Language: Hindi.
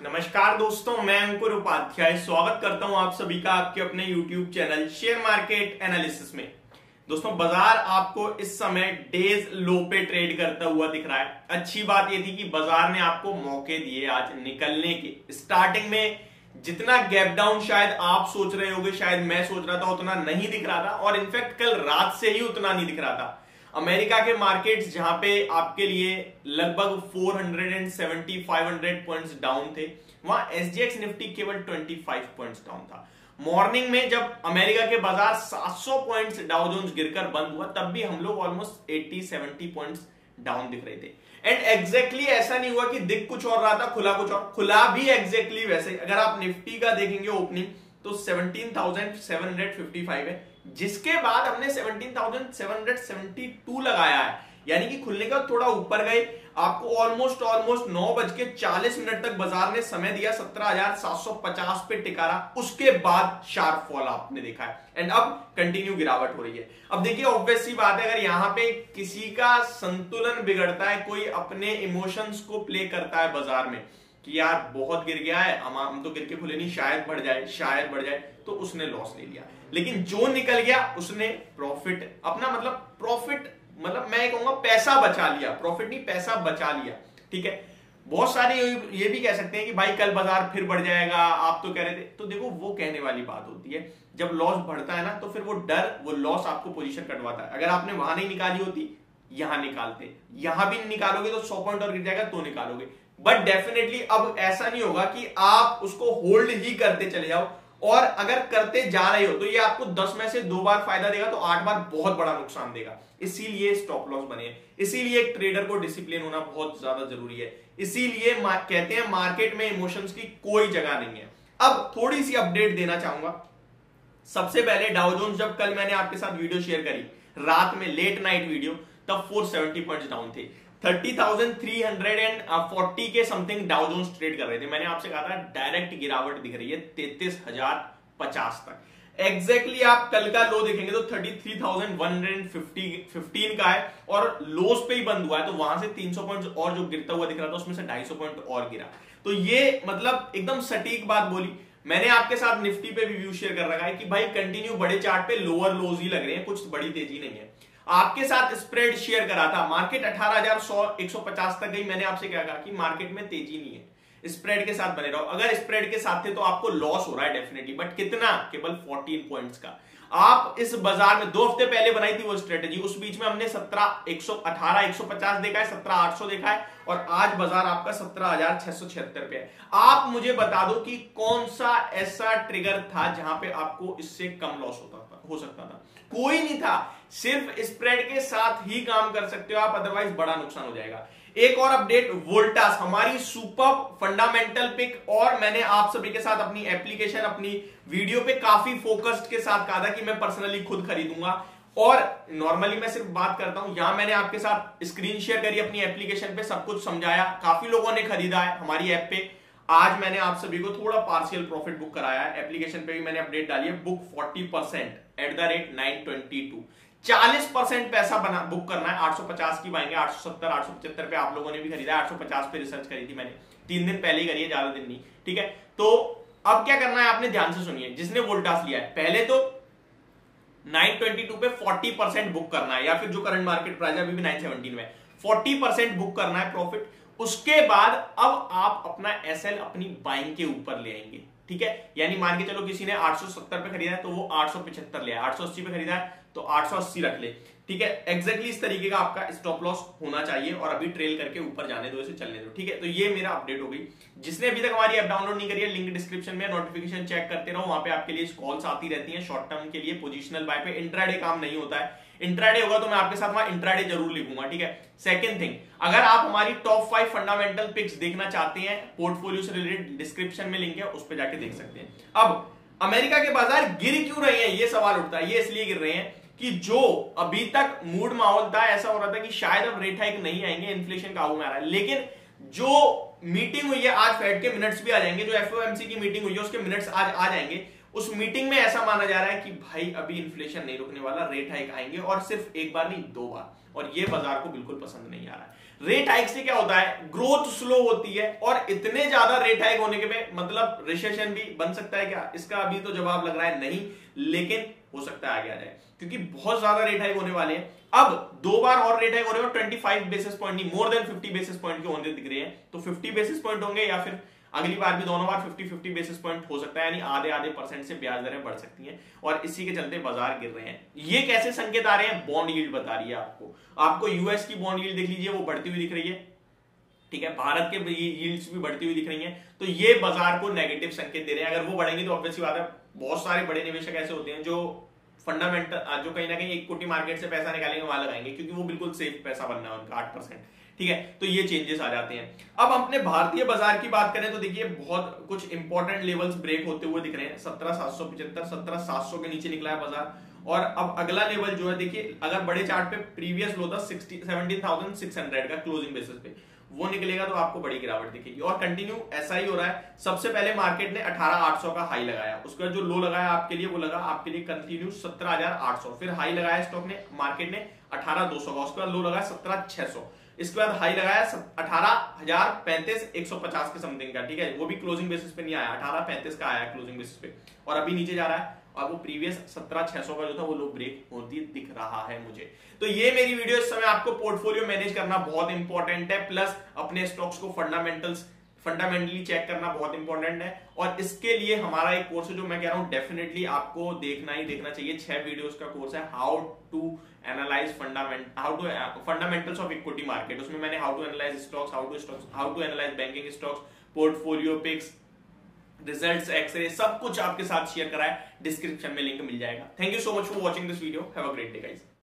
नमस्कार दोस्तों, मैं अंकुर उपाध्याय स्वागत करता हूं आप सभी का आपके अपने YouTube channel share market analysis में। दोस्तों, बाजार आपको इस समय डेज लो पे ट्रेड करता हुआ दिख रहा है। अच्छी बात यह थी कि बाजार ने आपको मौके दिए आज निकलने के। स्टार्टिंग में जितना गैप डाउन शायद आप सोच रहे होगे, शायद मैं सोच रहा था, उतना नहीं दिख रहा था और इनफैक्ट कल रात से ही उतना नहीं दिख रहा था। अमेरिका के मार्केट्स जहां पे आपके लिए लगभग 470 500 पॉइंट्स डाउन थे, वहां एसजीएक्स निफ्टी केवल 25 पॉइंट्स डाउन था। मॉर्निंग में जब अमेरिका के बाजार 700 पॉइंट्स डाउ जोन्स गिरकर बंद हुआ, तब भी हम लोग ऑलमोस्ट 80-70 पॉइंट्स डाउन दिख रहे थे। एंड एग्जैक्टली ऐसा नहीं हुआ कि दिख कुछ और रहा था, खुला कुछ और, खुला भी एग्जैक्टली वैसे। अगर आप निफ्टी का देखेंगे ओपनिंग तो 17,755 है, जिसके बाद हमने 17,772 लगाया है, यानी कि खुलने का थोड़ा ऊपर गए। आपको ऑलमोस्ट 9:40 तक बाजार ने समय दिया, 17,750 पे टिका रहा। उसके बाद शार्प फॉल आपने देखा है एंड अब कंटिन्यू गिरावट हो रही है। अब देखिए, ऑब्वियस सी बात है, अगर यहां पे किसी का संतुलन बिगड़ता है, कोई अपने इमोशंस को प्ले करता है बाजार में कि यार बहुत गिर गया है, हम तो गिर के खुले नहीं, शायद बढ़ जाए, शायद बढ़ जाए, तो उसने लॉस ले लिया। लेकिन जो निकल गया उसने प्रॉफिट अपना, मतलब मैं कहूंगा पैसा बचा लिया। प्रॉफिट नहीं, पैसा बचा लिया। ठीक है, बहुत सारे ये भी कह सकते हैं कि भाई कल बाजार फिर बढ़ जाएगा, आप तो कह रहे थे। तो देखो, वो कहने वाली बात होती है, जब लॉस बढ़ता है ना, तो फिर वो डर, वो लॉस आपको पोजीशन कटवाता है। अगर आपने वहां नहीं निकाली होती, यहां निकालते, यहां भी नहीं निकालोगे तो 100 पॉइंट और गिर जाएगा तो निकालोगे। बट डेफिनेटली अब ऐसा नहीं होगा कि आप उसको होल्ड ही करते चले जाओ, और अगर करते जा रहे हो तो ये आपको 10 में से 2 बार फायदा देगा तो 8 बार बहुत बड़ा नुकसान देगा। इसीलिए स्टॉप लॉस बने, इसीलिए एक ट्रेडर को डिसिप्लिन होना बहुत ज्यादा जरूरी है। इसीलिए कहते हैं मार्केट में इमोशंस की कोई जगह नहीं है। अब थोड़ी सी अपडेट देना चाहूंगा। सबसे पहले डाउ जोन्स, जब कल मैंने आपके साथ वीडियो शेयर करी रात में, लेट नाइट वीडियो, तब 470 पॉइंट्स डाउन थे। 30,340 के समथिंग डाउ जोन्स ट्रेड कर रहे थे। मैंने आपसे कहा था डायरेक्ट गिरावट दिख रही है 33,050 तक। एग्जैक्टली आप कल का लो देखेंगे तो 33,115 का है और लोस पे ही बंद हुआ है। तो वहां से 300 पॉइंट और जो गिरता हुआ दिख रहा था, उसमें से 250 पॉइंट और गिरा। तो ये मतलब एकदम सटीक बात बोली। मैंने आपके साथ निफ्टी पे भी व्यू शेयर कर रखा है कि भाई कंटिन्यू बड़े चार्ट पे लोअर लोज ही लग रहे हैं, कुछ बड़ी तेजी नहीं है। आपके साथ स्प्रेड शेयर करा था, मार्केट 18,150 तक गई। मैंने आपसे क्या कहा कि मार्केट में तेजी नहीं है, स्प्रेड के साथ बने रहो। अगर स्प्रेड के साथ थे तो आपको लॉस हो रहा है डेफिनेटली, बट कितना? केवल 14 पॉइंट्स का। आप इस बाजार में 2 हफ्ते पहले बनाई थी वो स्ट्रेटेजी, उस बीच में हमने 18,150 देखा है, 17,800 देखा है, और आज बाजार आपका 17,676 पे है। आप मुझे बता दो कि कौन सा ऐसा ट्रिगर था जहां पे आपको इससे कम लॉस हो सकता था? कोई नहीं था। सिर्फ स्प्रेड के साथ ही काम कर सकते हो आप, अदरवाइज बड़ा नुकसान हो जाएगा। एक और अपडेट, वोल्टास हमारी सुपर फंडामेंटल पिक, और मैंने आप सभी के साथ अपनी एप्लीकेशन, अपनी वीडियो पे काफी फोकस्ड के साथ कहा था कि मैं पर्सनली खुद खरीदूंगा, और नॉर्मली मैं सिर्फ बात करता हूं। यहां मैंने आपके साथ स्क्रीन शेयर करी अपनी एप्लीकेशन पे, सब कुछ समझाया, काफी लोगों ने खरीदा है हमारी ऐप पे। आज मैंने आप सभी को थोड़ा पार्शियल प्रॉफिट बुक कराया है, एप्लीकेशन पे भी मैंने अपडेट डाली है, बुक 40% @922। 40% पैसा बना बुक करना है। 850 की पाएंगे, 870 875 पे आप लोगों ने भी खरीदा है, 850 पे रिसर्च करी थी मैंने, 3 दिन पहले ही करी है, ज्यादा दिन नहीं। ठीक है, तो अब क्या करना है आपने, ध्यान से सुनिए। जिसने वोल्टास लिया है, पहले तो 922 पे 40% बुक करना है, या फिर जो करंट मार्केट प्राइस है अभी भी 917 में, 40% बुक करना है प्रॉफिट। उसके बाद अब आप अपना एसएल अपनी बाइंग के ऊपर ले आएंगे। ठीक है, यानी मान के चलो किसी ने 870 पे खरीदा है तो वो 875 ले आए, 880 पे खरीदा है तो 880 रख ले। ठीक है, एग्जैक्टली इस तरीके का आपका स्टॉप लॉस होना चाहिए, और अभी ट्रेल करके ऊपर जाने दो, इसे चलने दो। ठीक है, तो ये मेरा अपडेट हो गई। जिसने अभी तक हमारी ऐप डाउनलोड नहीं करी है, लिंक डिस्क्रिप्शन में, नोटिफिकेशन चेक करते रहो, वहां पे आपके लिए कॉल्स आती रहती हैं शॉर्ट टर्म के लिए। पोजिशनल बाय पे इंट्राडे काम नहीं होता है, इंट्राडे होगा तो मैं आपके साथ वहां इंट्राडे जरूर लिखूंगा। ठीक है, सेकंड थिंग, अगर आप हमारी टॉप 5 फंडामेंटल पिक्स देखना चाहते हैं पोर्टफोलियो से रिलेटेड, डिस्क्रिप्शन में लिंक है, उस पर जाके देख सकते हैं। अब अमेरिका के बाजार गिर क्यों रहे हैं, ये सवाल उठता है। ये इसलिए गिर रहे हैं कि जो अभी तक मूड माहौल था, ऐसा हो रहा था कि शायद अब रेट हाइक नहीं आएंगे, इन्फ्लेशन काबू में आ रहा है। लेकिन जो मीटिंग हुई है आज, फेड के मिनट्स भी आ जाएंगे, जो एफओएमसी की मीटिंग हुई है उसके मिनट्स आज आ जाएंगे। उस मीटिंग में ऐसा माना जा रहा है कि भाई अभी इन्फ्लेशन नहीं रुकने वाला, रेट हाइक आएंगे, और सिर्फ एक बार नहीं 2 बार, और ये बाजार को बिल्कुल पसंद नहीं आ रहा है। रेट हाइक से क्या होता है, ग्रोथ स्लो होती है, और इतने ज्यादा रेट हाइक होने के पे मतलब रिसेशन भी बन सकता है क्या, इसका अभी तो जवाब लग रहा है नहीं, लेकिन हो सकता है आगे आ जाए, क्योंकि बहुत ज्यादा रेट हाइक होने वाले हैं। अब 2 बार और रेट हाइक हो रहे हैं, 25 बेसिस पॉइंट नहीं, मोर देन 50 बेसिस पॉइंट के होने दिख रहे हैं। तो 50 बेसिस पॉइंट होंगे या फिर अगली बार भी दोनों बार 50-50 बेसिस पॉइंट हो सकता है, यानी आधे आधे % से ब्याज दरें बढ़ सकती हैं, और इसी के चलते बाजार गिर रहे हैं। ये कैसे संकेत आ रहे हैं, बॉन्ड यील्ड बता रही है आपको यूएस की बॉन्ड यील्ड देख लीजिए, वो बढ़ती हुई दिख रही है, ठीक है, भारत के यील्ड्स भी बढ़ती हुई दिख रही हैं, तो ये बाजार को नेगेटिव संकेत दे रहे हैं। अगर वो बढ़ेंगी तो ऑब्वियसली बात है, बहुत सारे बड़े निवेशक ऐसे होते हैं जो फंडामेंटल, जो कहीं ना कहीं इक्विटी मार्केट से पैसा निकालेंगे वहां लगाएंगे, क्योंकि वो बिल्कुल सेफ पैसा बनना है उनका 8%, ठीक है, तो ये चेंजेस आ जाते हैं। अब अपने भारतीय बाजार की बात करें तो देखिए बहुत कुछ इंपॉर्टेंट लेवल्स ब्रेक होते हुए दिख रहे हैं। 17,775, 17,700 के नीचे निकला है बाजार, और अब अगला लेवल जो है देखिए, अगर बड़े चार्ट पे प्रीवियस लो था 17,600 का क्लोजिंग बेसिस पे, वो निकलेगा तो आपको बड़ी गिरावट दिखेगी, और कंटिन्यू ऐसा ही हो रहा है। सबसे पहले मार्केट ने 18,800 का हाई लगाया, उसके बाद जो लो लगाया आपके लिए, वो लगा आपके लिए कंटिन्यू 17,800, फिर हाई लगाया स्टॉक ने, मार्केट ने 18,200 का, उसके बाद लो लगाया 17,600, इसके बाद हाई लगाया 18,035, 150 के समथिंग का, ठीक है, वो भी क्लोजिंग बेसिस पे नहीं आया, 18,35 का आया क्लोजिंग बेसिस पे, और अभी नीचे जा रहा है, और वो प्रीवियस 17,600 का जो था वो लो ब्रेक होती दिख रहा है मुझे। तो ये मेरी वीडियो, इस समय आपको पोर्टफोलियो मैनेज करना बहुत इंपॉर्टेंट है, प्लस अपने स्टॉक्स को फंडामेंटली चेक करना बहुत इंपॉर्टेंट है, और इसके लिए हमारा एक कोर्स है जो मैं कह रहा हूं डेफिनेटली आपको देखना ही देखना चाहिए। 6 वीडियोस का कोर्स है, how to analyse fundamentals of equity market. उसमें मैंने how to analyse stocks, how to analyse banking stocks, portfolio picks, results, x-ray, सब कुछ आपके साथ शेयर करा है, डिस्क्रिप्शन में लिंक मिल जाएगा। Thank you so much for watching this video, have a great day guys.